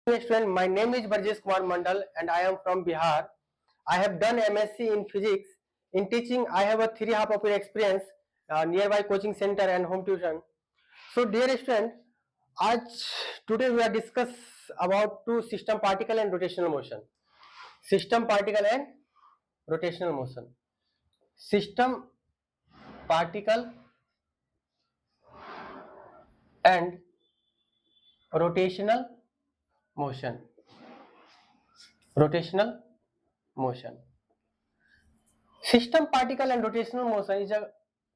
Student, my name is Barjesh Kumar Mandal and I am from Bihar. I have done MSc in physics. In teaching, I have a 3.5 year experience, nearby coaching center and home tuition. So, dear student, today we are discuss about two system particle and rotational motion. System particle and rotational motion. System particle and rotational motion. Rotational motion. System particle and rotational motion is a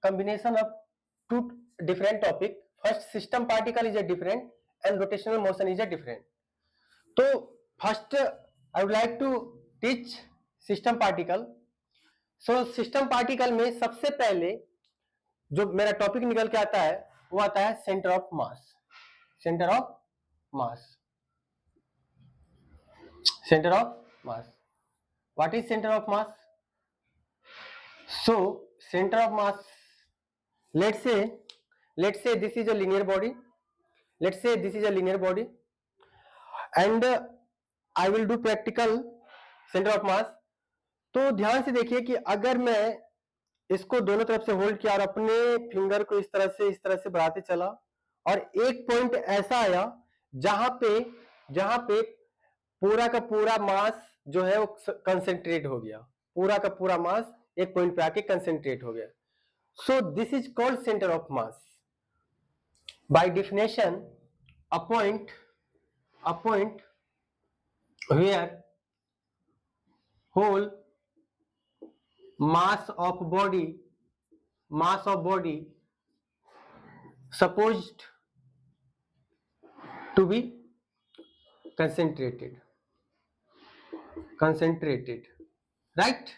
combination of two different topic. First, system particle is a different and rotational motion is a different. So first I would like to teach system particle. So system particle में सबसे पहले जो मेरा topic निकल के आता है वो आता है centre of mass. Centre of mass. Centre of mass. What is centre of mass? So center of mass, let's say this is a linear body. Let's say this is a linear body and I will do practical center of mass. तो ध्यान से देखिए कि अगर मैं इसको दोनों तरफ से होल्ड किया और अपने फिंगर को इस तरह से बढ़ाते चला और एक पॉइंट ऐसा आया जहां पे पूरा का पूरा मास जो है वो कंसेंट्रेट हो गया. पूरा का पूरा मास एक पॉइंट पे आके कंसेंट्रेट हो गया. So this is called centre of mass. By definition a point where whole mass of body supposed to be concentrated, right?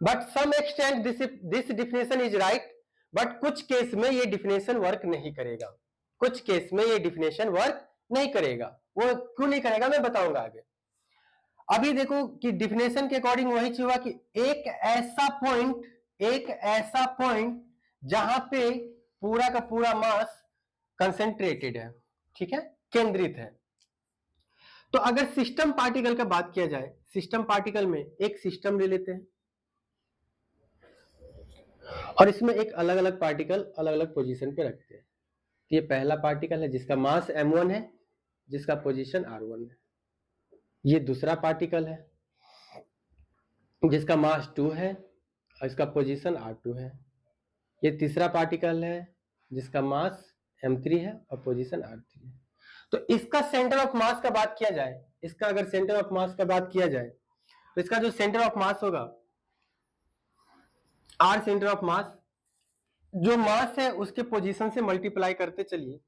But some extent this definition is right, but कुछ case में ये definition work नहीं करेगा. कुछ case में ये definition work नहीं करेगा. वो क्यों नहीं करेगा मैं बताऊंगा आगे. अभी देखो कि डिफिनेशन के अकॉर्डिंग वही चीज हुआ कि एक ऐसा पॉइंट जहां पे पूरा का पूरा मास कंसेंट्रेटेड है, ठीक है, केंद्रित है. तो अगर सिस्टम पार्टिकल का बात किया जाए, सिस्टम पार्टिकल में एक सिस्टम ले लेते हैं और इसमें एक अलग अलग पार्टिकल अलग अलग पोजीशन पे रखते हैं. ये पहला पार्टिकल है जिसका मास m1 है, जिसका पोजीशन r1 है. ये दूसरा पार्टिकल है जिसका मास 2 है और इसका पोजीशन r2 है. ये तीसरा पार्टिकल है जिसका मास m3 है और पोजीशन r3 है. तो इसका सेंटर ऑफ मास का बात किया जाए, इसका अगर सेंटर ऑफ मास का बात किया जाए तो इसका जो सेंटर ऑफ मास होगा r सेंटर ऑफ मास, जो मास है उसके पोजीशन से मल्टीप्लाई करते चलिए.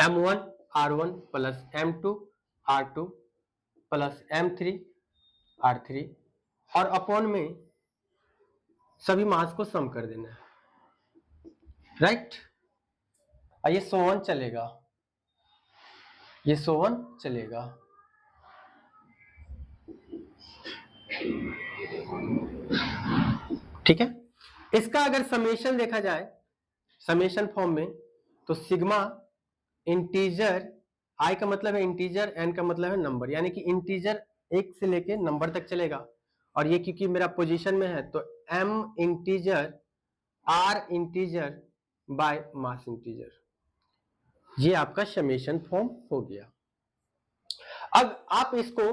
m1 r1 plus m2 r2 plus m3 r3 और अपॉन में सभी मास को सम कर देना है, राइट? ये सोवन चलेगा, ये सोवन चलेगा. ठीक है. इसका अगर समेशन देखा जाए समेशन फॉर्म में तो सिग्मा इंटीजर, आई का मतलब है इंटीजर, एन का मतलब है नंबर, यानी कि इंटीजर एक से लेके नंबर तक चलेगा. और ये क्योंकि मेरा पोजीशन में है तो m integer r integer by max integer, ये आपका समेशन फॉर्म हो गया. अब आप इसको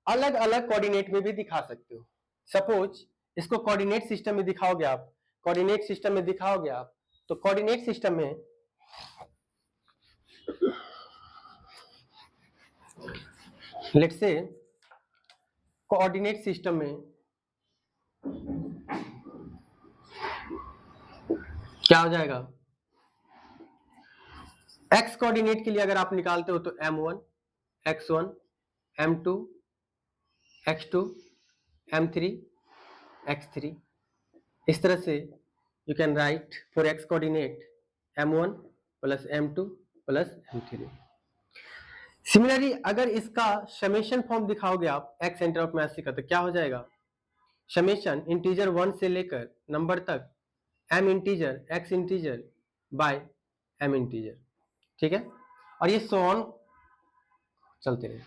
अलग अलग कोऑर्डिनेट में भी दिखा सकते हो. सपोज इसको कोऑर्डिनेट सिस्टम में दिखाओगे आप, कोऑर्डिनेट सिस्टम में दिखाओगे आप, तो कोऑर्डिनेट सिस्टम में लेट्स से कोऑर्डिनेट सिस्टम में क्या हो जाएगा, एक्स कोऑर्डिनेट के लिए अगर आप निकालते हो तो m1 x1 m2 x2 m3 x3. इस तरह से you can write for x coordinate m1 plus m2 plus m3. Similarly अगर इसका समेशन फॉर्म दिखाओगे आप एक्स सेंटर ऑफ मास का तो क्या हो जाएगा, समेशन इंटीजर 1 से लेकर नंबर तक m integer x integer by m integer. ठीक है. और ये सो ऑन चलते रहे।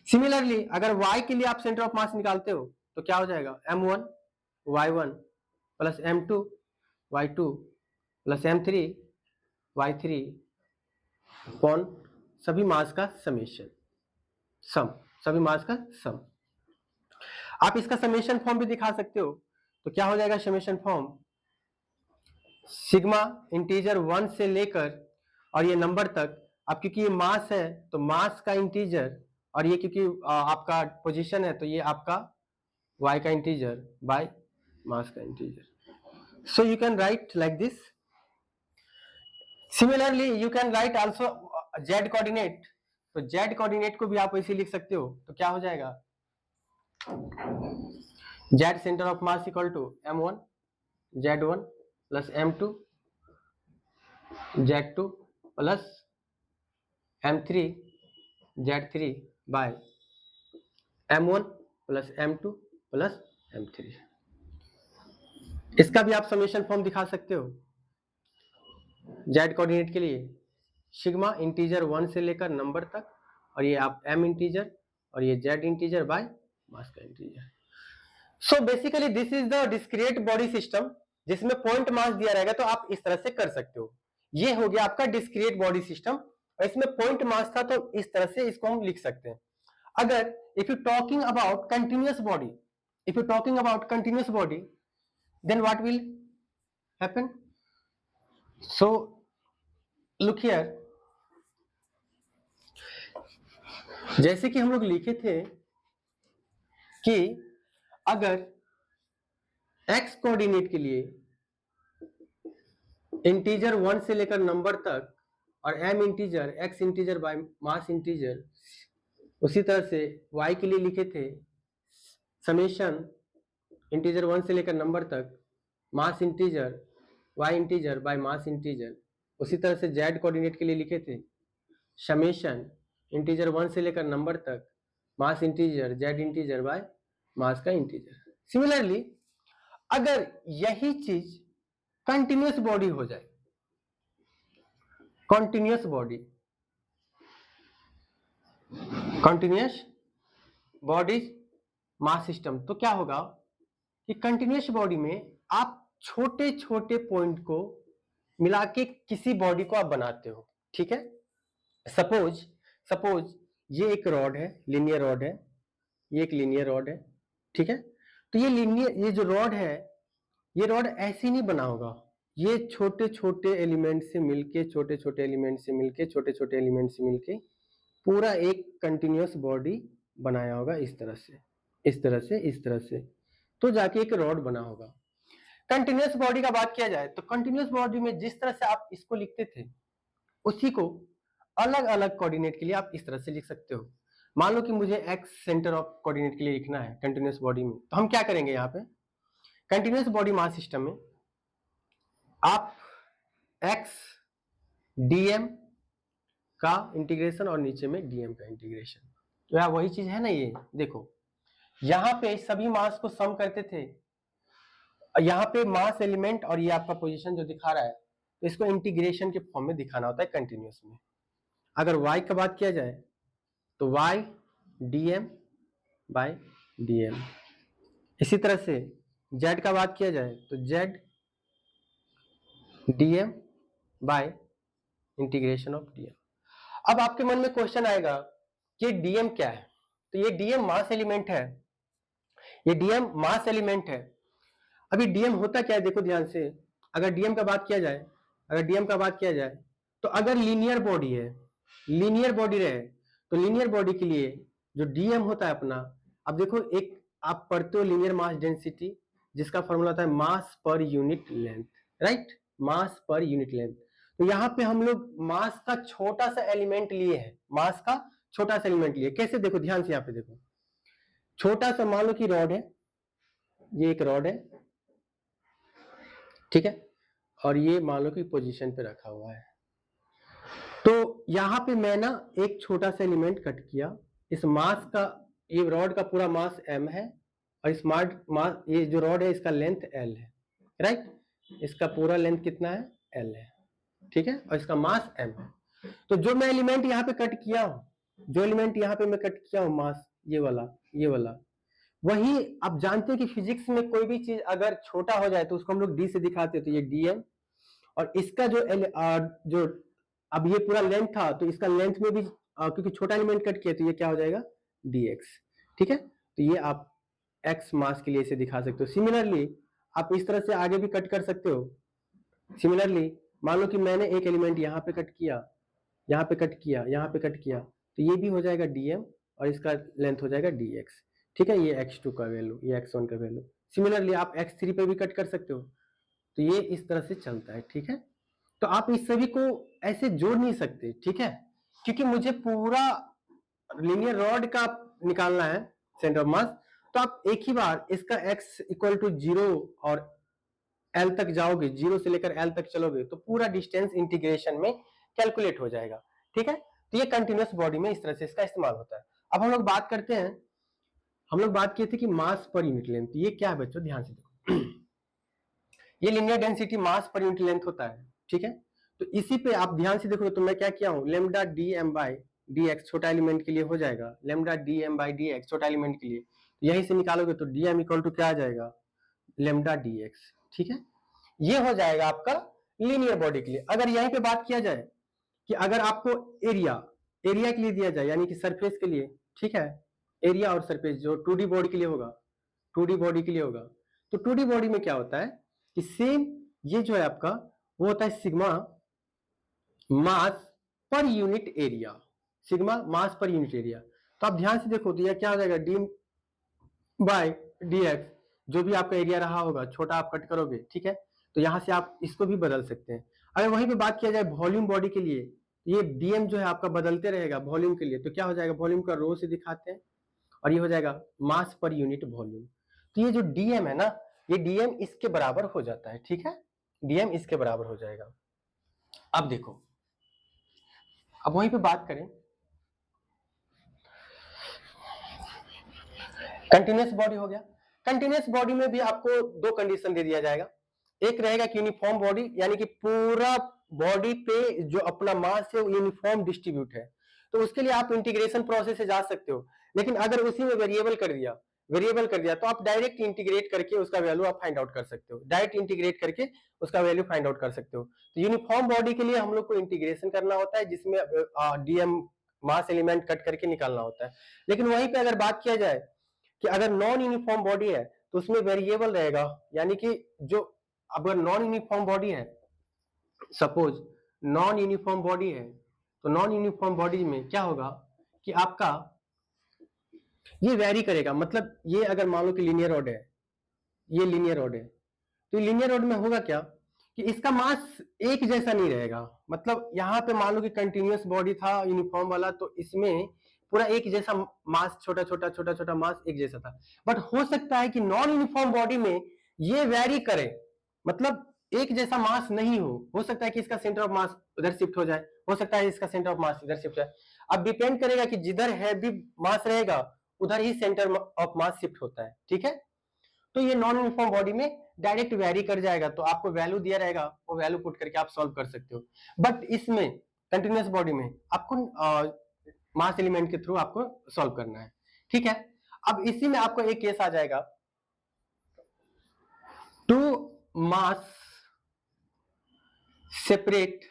सिमिलरली अगर y के लिए आप सेंटर ऑफ मास निकालते हो तो क्या हो जाएगा, m1 y1 plus m2 y2 plus m3 y3 upon सभी मास का समेशन, सभी मास का सम। आप इसका समेशन फॉर्म भी दिखा सकते हो, तो क्या हो जाएगा समेशन फॉर्म, सिग्मा इंटीजर 1 से लेकर और ये नंबर तक। अब क्योंकि ये मास है तो मास का इंटीजर, और ये क्योंकि आपका पोजीशन है तो ये आपका y का इंटीजर बाय मास का integer. So you can write like this. Similarly you can write also z coordinate, तो z कोऑर्डिनेट को भी आप ऐसे लिख सकते हो, तो क्या हो जाएगा, z center of mass equal to m1 z1 plus m2 z2 plus m3 z3 by m1 plus m2 plus m3। इसका भी आप समेशन फॉर्म दिखा सकते हो। z कोऑर्डिनेट के लिए सिग्मा इंटीजर 1 से लेकर नंबर तक, और ये आप m इंटीजर और ये z इंटीजर बाय मास का integer. So basically this is the discrete body system, जिसमें पॉइंट मास दिया रहेगा, तो आप इस तरह से कर सकते हो। ये हो गया आपका डिस्क्रीट बॉडी सिस्टम, और इसमें पॉइंट मास था तो इस तरह से इसको हम लिख सकते हैं। अगर if you talking about continuous body, if you talking about continuous body, then what will happen, so look here, जैसे कि हम लोग लिखे थे कि अगर x कोऑर्डिनेट के लिए इंटीजर 1 से लेकर नंबर तक और m integer x integer by max integer, उसी तरह से y के लिए लिखे थे समेशन इंटीजर 1 से लेकर नंबर तक max integer y integer by max integer, उसी तरह से z कोऑर्डिनेट के लिए लिखे थे समेशन इंटीजर 1 से लेकर नंबर तक max integer z integer by max का इंटीजर। सिमिलरली अगर यही चीज कंटिन्यूअस बॉडी हो जाए, continuous body, continuous body mass system, तो क्या होगा कि कंटिन्यूअस बॉडी में आप छोटे छोटे पॉइंट को मिला के किसी बॉडी को आप बनाते हो, ठीक है। सपोज ये एक रॉड है, लीनियर रॉड है, ये एक लीनियर रॉड है, ठीक है। तो ये लीनियर, ये जो रॉड है, ये रॉड ऐसे नहीं बना होगा, ये छोटे छोटे एलिमेंट से मिलके, छोटे छोटे एलिमेंट से मिलके, छोटे छोटे एलिमेंट से मिलके पूरा एक कंटिन्यूअस बॉडी बनाया होगा, इस तरह से, इस तरह से, इस तरह से, तो जाके एक रॉड बना होगा। कंटिन्यूअस बॉडी का बात किया जाए तो कंटिन्यूअस बॉडी में जिस तरह से आप इसको लिखते थे, उसी को अलग अलग कोऑर्डिनेट के लिए आप इस तरह से लिख सकते हो। मान लो कि मुझे x सेंटर ऑफ कोऑर्डिनेट के लिए लिखना है कंटिन्यूअस बॉडी में, तो हम क्या करेंगे, यहाँ पे कंटिन्यूअस बॉडी मास सिस्टम में आप x dm का इंटीग्रेशन और नीचे में dm का इंटीग्रेशन, तो यार वही चीज है ना, ये देखो यहाँ पे सभी मास को सम करते थे, यहाँ पे मास एलिमेंट और ये आपका पोजीशन जो दिखा रहा है, तो इसको इंटीग्रेशन के फॉर्म में दिखाना होता है कंटिन्यूअस में। अगर y का बात किया जाए तो y dm बाय dm, इसी तरह से z का बात किया जाए तो z dm bye integration of dm। अब आपके मन में क्वेश्चन आएगा कि dm क्या है, तो ये dm मास एलिमेंट है, ये dm मास एलिमेंट है। अभी dm होता क्या है, देखो ध्यान से, अगर dm का बात किया जाए, अगर dm का बात किया जाए तो अगर लीनियर बॉडी है, लीनियर बॉडी रहे, तो लीनियर बॉडी के लिए जो dm होता है अपना, अब देखो एक आप पढ़ते हो लीनियर मास डेंसिटी, जिसका फॉर्मूला होता है मास पर यूनिट लेंथ, राइट, मास पर यूनिट लेंथ। तो यहाँ पे हम लोग मास का छोटा सा एलिमेंट लिए हैं, मास का छोटा सा एलिमेंट लिए, कैसे, देखो ध्यान से, यहाँ पे देखो, छोटा सा मान लो कि रॉड है, ये एक रॉड है, ठीक है, और ये मान लो कि पोजीशन पे रखा हुआ है। तो यहाँ पे मैं ना एक छोटा सा एलिमेंट कट किया, इस मास का, ये रॉड का पूरा मास m है, और इस मास, ये जो रॉड है इसका लेंथ l है, राइट, इसका पूरा लेंथ कितना है, l है, ठीक है, और इसका मास m है। तो जो मैं एलिमेंट यहाँ पे कट किया हूँ, जो एलिमेंट यहाँ पे मैं कट किया हूँ मास, ये वाला वही आप जानते हैं कि फिजिक्स में कोई भी चीज अगर छोटा हो जाए तो उसको हम लोग डी से दिखाते हैं, तो ये डीएम, और इसका जो अब ये पूरा लेंथ था तो इसका लेंथ में भी क्योंकि छोटा एलिमेंट कट किया तो ये क्या हो जाएगा dx। ठीक है, तो ये आप x मास के लिए इसे दिखा सकते हो। सिमिलरली आप इस तरह से आगे भी कट कर सकते हो। सिमिलरली मान लो कि मैंने एक एलिमेंट यहाँ पे कट किया, यहाँ पे कट किया, यहाँ पे कट किया, तो ये भी हो जाएगा dm और इसका लेंथ हो जाएगा dx। ठीक है, ये x2 का वैल्यू, ये x1 का वैल्यू। सिमिलरली आप x3 पे भी कट कर सकते हो, तो ये इस तरह से चलता है। ठीक है, तो आप इस सभी को ऐसे जोड़ नहीं सकते। ठीक है, क्योंकि मुझे पूरा लीनियर रॉड का निकालना है सेंटर ऑफ मास, तो आप एक ही बार इसका x इक्वल टू 0 और L तक जाओगे, 0 से लेकर L तक चलोगे तो पूरा डिस्टेंस इंटीग्रेशन में कैलकुलेट हो जाएगा। ठीक है, तो ये कंटिन्यूअस बॉडी में इस तरह से इसका इस्तेमाल होता है। अब हम लोग बात करते हैं, हम लोग बात किए थे कि मास पर यूनिट लेंथ, ये क्या है बच्चों, ध्यान से देखो ये linear density mass per unit length होता है। ठीक है, तो इसी पे आप ध्यान से देखो तो मैं क्या किया हूं, lambda D M by D X छोटा एलिमेंट के लिए हो जाएगा, lambda D M by D X छोटा एलिमेंट के लिए, तो यहीं से निकालोगे तो डी एम इक्वल टू क्या आ जाएगा, लेमडा डी एक्स। ठीक है, ये हो जाएगा आपका लीनियर बॉडी के लिए। अगर यहीं पे बात किया जाए कि अगर आपको एरिया के लिए दिया जाए, यानी कि सरफेस के लिए, ठीक है, एरिया और सरफेस जो 2D बॉडी के लिए होगा, 2D बॉडी के लिए होगा, तो 2D बॉडी में क्या होता है कि सेम ये जो है आपका वो होता है सिग्मा मास पर यूनिट एरिया, सिग्मा मास पर यूनिट एरिया। तो आप ध्यान से देखो तो यह क्या हो जाएगा, डी बाय डी एक्स, जो भी आपका एरिया रहा होगा छोटा आप कट करोगे। ठीक है, तो यहां से आप इसको भी बदल सकते हैं। अगर वहीं पे बात किया जाए वॉल्यूम बॉडी के लिए, ये डीएम जो है आपका बदलते रहेगा वॉल्यूम के लिए, तो क्या हो जाएगा, वॉल्यूम का रो से दिखाते हैं और ये हो जाएगा मास पर यूनिट वॉल्यूम। तो ये जो डीएम है ना, ये डीएम इसके बराबर हो जाता है। ठीक है, डीएम इसके बराबर हो जाएगा। अब देखो, अब वहीं पे बात करें कंटिन्यूअस बॉडी हो गया। कंटिन्यूअस बॉडी में भी आपको दो कंडीशन दे दिया जाएगा, एक रहेगा कि यूनिफॉर्म बॉडी, यानी कि पूरा बॉडी पे जो अपना मास है वो यूनिफॉर्म डिस्ट्रीब्यूट है, तो उसके लिए आप इंटीग्रेशन प्रोसेस से जा सकते हो। लेकिन अगर उसी में वेरिएबल कर दिया तो आप डायरेक्ट इंटीग्रेट करके उसका वैल्यू आप फाइंड आउट कर सकते हो, डायरेक्ट इंटीग्रेट करके उसका वैल्यू फाइंड आउट कर सकते हो। तो यूनिफॉर्म बॉडी के लिए हम लोग को इंटीग्रेशन करना होता है, जिसमें डीएम मास एलिमेंट कट करके निकालना होता है। लेकिन वहीं पे अगर बात किया जाए कि अगर नॉन यूनिफॉर्म बॉडी है तो उसमें वेरिएबल रहेगा, यानी कि जो अगर नॉन यूनिफॉर्म बॉडी है, सपोज नॉन यूनिफॉर्म बॉडी है, तो नॉन यूनिफॉर्म बॉडी में क्या होगा कि आपका ये वेरी करेगा। मतलब ये अगर मान लो कि लीनियर रॉड है, ये लीनियर रॉड है, तो लीनियर रॉड में होगा क्या कि इसका मास एक जैसा नहीं रहेगा। मतलब यहाँ पे मान लो कि कंटिन्यूअस बॉडी था यूनिफॉर्म वाला, तो इसमें पूरा एक जैसा मास, छोटा छोटा मास एक जैसा था। बट हो सकता है कि नॉन यूनिफॉर्म बॉडी में ये वेरी करे, मतलब एक जैसा मास नहीं हो सकता है कि इसका सेंटर ऑफ मास उधर शिफ्ट हो जाए, हो सकता है इसका सेंटर ऑफ मास इधर शिफ्ट हो जाए। अब डिपेंड करेगा कि जिधर हैवी मास रहेगा उधर ही सेंटर ऑफ मास शिफ्ट होता है। ठीक है, तो ये नॉन यूनिफॉर्म बॉडी में डायरेक्ट वेरी कर जाएगा, तो आपको वैल्यू दिया रहेगा, वो वैल्यू पुट करके आप सॉल्व कर सकते हो। बट इसमें कंटिन्यूअस बॉडी में आपको मास एलिमेंट के थ्रू आपको सॉल्व करना है। ठीक है, अब इसी में आपको एक केस आ जाएगा, two mass separate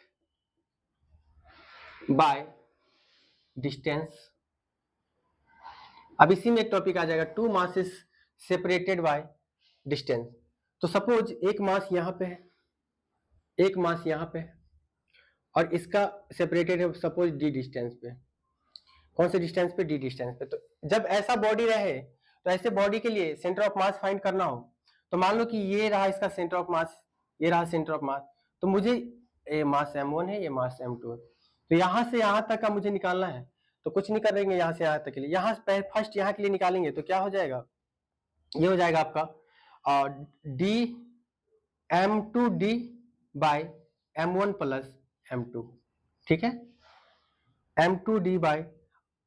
by distance. अब इसी में एक टॉपिक आ जाएगा, two masses separated by distance. तो सपोज एक मास यहां पे है, एक मास यहां पे है, और इसका सेपरेटेड है सपोज डी डिस्टेंस पे। कौन से डिस्टेंस पे, डी डिस्टेंस पे। तो जब ऐसा बॉडी रहे तो ऐसे बॉडी के लिए सेंटर ऑफ मास फाइंड करना हो, तो मान लो कि ये रहा इसका सेंटर ऑफ मास, ये रहा सेंटर ऑफ मास, तो मुझे ये मास m1 है, ये मास m2 है, तो यहां से यहां तक का मुझे निकालना है। तो कुछ नहीं करेंगे, यहां से यहां तक के लिए, यहां फर्स्ट यहां के लिए निकालेंगे तो क्या हो जाएगा, ये हो जाएगा आपका D m2 D bye m1 plus m2। ठीक है, m2 डी बाय,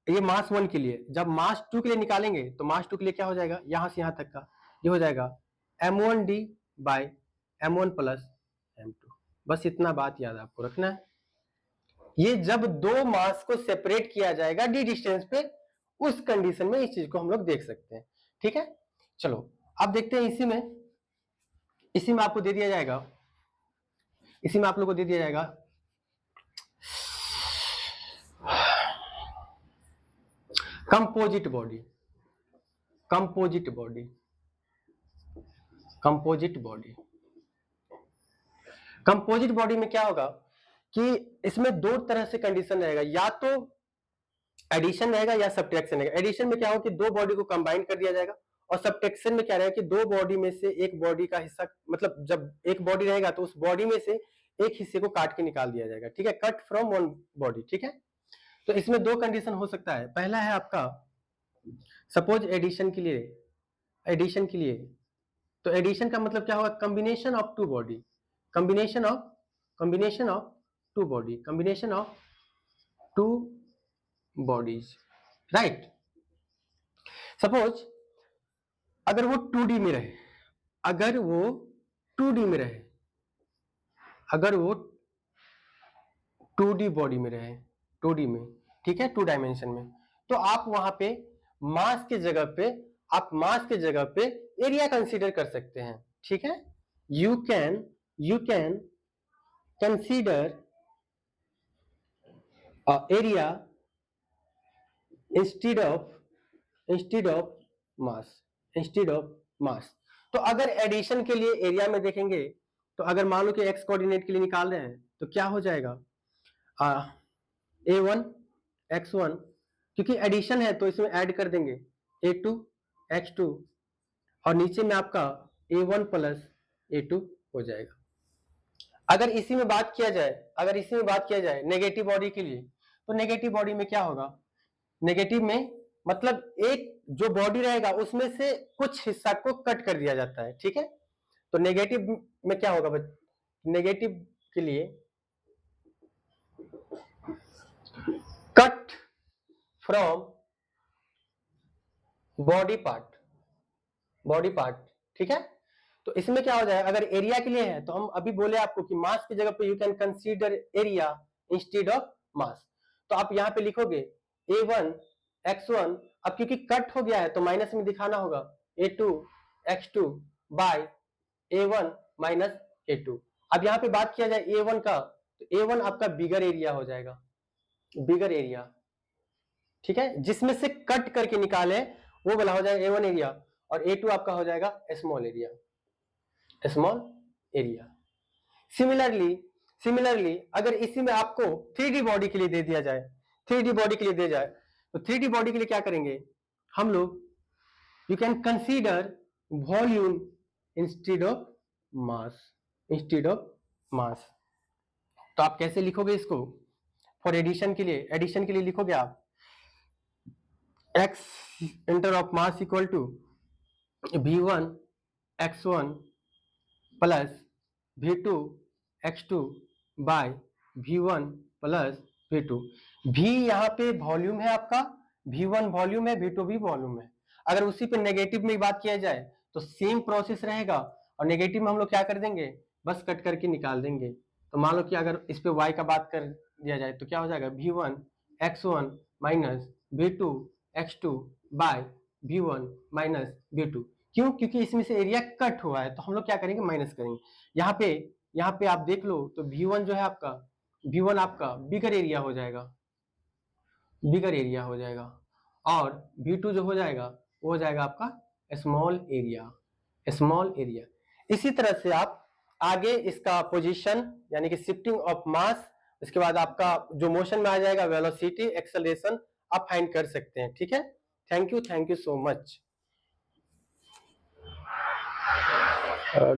ये मास 1 के लिए, जब मास 2 के लिए निकालेंगे तो मास 2 के लिए क्या हो जाएगा, यहां से यहां तक का ये हो जाएगा m1 D bye m1 plus m2। बस इतना बात याद आपको रखना है। ये जब दो मास को सेपरेट किया जाएगा डी डिस्टेंस पे, उस कंडीशन में इस चीज को हम लोग देख सकते हैं। ठीक है, चलो अब देखते हैं इसी में आपको दे दिया जाएगा, इसी में आप लोग को दे दिया जाएगा composite body. Composite body, composite body, composite body में क्या होगा कि इसमें दो तरह से कंडीशन रहेगा, या तो एडिशन रहेगा या सब्ट्रैक्शन रहेगा। एडिशन में क्या होगा कि दो बॉडी को कंबाइन कर दिया जाएगा, और सब्ट्रैक्शन में क्या रहेगा कि दो बॉडी में से एक बॉडी का हिस्सा, मतलब जब एक बॉडी रहेगा तो उस बॉडी में से एक हिस्से को काट के निकाल दिया जाएगा। ठीक है, कट फ्रॉम वन बॉडी। ठीक है, तो इसमें दो कंडीशन हो सकता है। पहला है आपका सपोज एडिशन के लिए, एडिशन के लिए तो एडिशन का मतलब क्या होगा, combination of two body, combination of two body, combination of two bodies, right. Suppose अगर वो 2D में रहे, अगर वो 2D में रहे, अगर वो 2D बॉडी में रहे, 2D में, ठीक है, 2 डायमेंशन में, तो आप वहां पे मास के जगह पे, आप मास के जगह पे एरिया कंसीडर कर सकते हैं। ठीक है, you can consider area instead of mass. तो अगर एडिशन के लिए एरिया में देखेंगे, तो अगर मान लो कि एक्स कोऑर्डिनेट के लिए निकाल रहे हैं तो क्या हो जाएगा, A1 X1, क्योंकि एडिशन है तो इसमें ऐड कर देंगे A2 X2, और नीचे में आपका A1 प्लस A2 हो जाएगा। अगर इसी में बात किया जाए, अगर इसी में बात किया जाए नेगेटिव बॉडी के लिए, तो नेगेटिव बॉडी में क्या होगा, नेगेटिव में मतलब एक जो बॉडी रहेगा उसमें से कुछ हिस्सा को कट कर दिया जाता है। ठीक है, तो नेगेटिव में क्या होगा, नेगेटिव के लिए cut from body part, body part. ठीक है, तो इसमें क्या हो जाएगा, अगर एरिया के लिए है तो हम अभी बोले आपको कि मास की जगह पे you can consider area instead of mass, तो आप यहाँ पे लिखोगे A1 X1, अब क्योंकि कट हो गया है तो माइनस में दिखाना होगा A2 X2 bye A1 minus A2। अब यहाँ पे बात किया जाए A1 का, तो A1 आपका बिगर एरिया हो जाएगा, बिगर एरिया। ठीक है, जिसमें से कट करके निकाले वो वाला हो जाएगा A1 एरिया, और A2 आपका हो जाएगा small area, small area. Similarly अगर इसी में आपको 3D बॉडी के लिए दे दिया जाए, 3D बॉडी के लिए दे जाए, तो 3D बॉडी के लिए क्या करेंगे हम लोग, you can consider volume instead of mass, instead of mass. तो आप कैसे लिखोगे इसको, फॉर एडिशन के लिए, एडिशन के लिए लिखोगे आप x center of mass equal to V1 X1 plus V2 X2 by V1 plus V2। V यहाँ पे वॉल्यूम है आपका, V1 वॉल्यूम है, V2 भी वॉल्यूम है। अगर उसी पे नेगेटिव में बात किया जाए तो सेम प्रोसेस रहेगा, और नेगेटिव में हम लोग क्या कर देंगे, बस कट करके निकाल देंगे। तो मान लो कि अगर इस पे y का बात कर दिया जाए तो क्या हो जाएगा, V1 X1 minus V2 X2 by V1 minus V2। क्यों, क्योंकि इसमें से एरिया कट हुआ है तो हम लोग क्या करेंगे, माइनस करेंगे। यहाँ पे आप देख लो तो V1 जो है आपका, V1 आपका बिगर एरिया हो जाएगा, बिगर एरिया हो जाएगा, और V2 जो हो जाएगा वो हो जाएगा आपका स्मॉल एरिया, स्मॉल एरिया। इसी तरह से आप आगे इसका पोजीशन यानी कि शिफ्टिंग ऑफ मास, इसके बाद आपका जो मोशन में आ जाएगा वेलोसिटी, एक्सेलरेशन आप फाइंड कर सकते हैं। ठीक है, थैंक यू सो मच।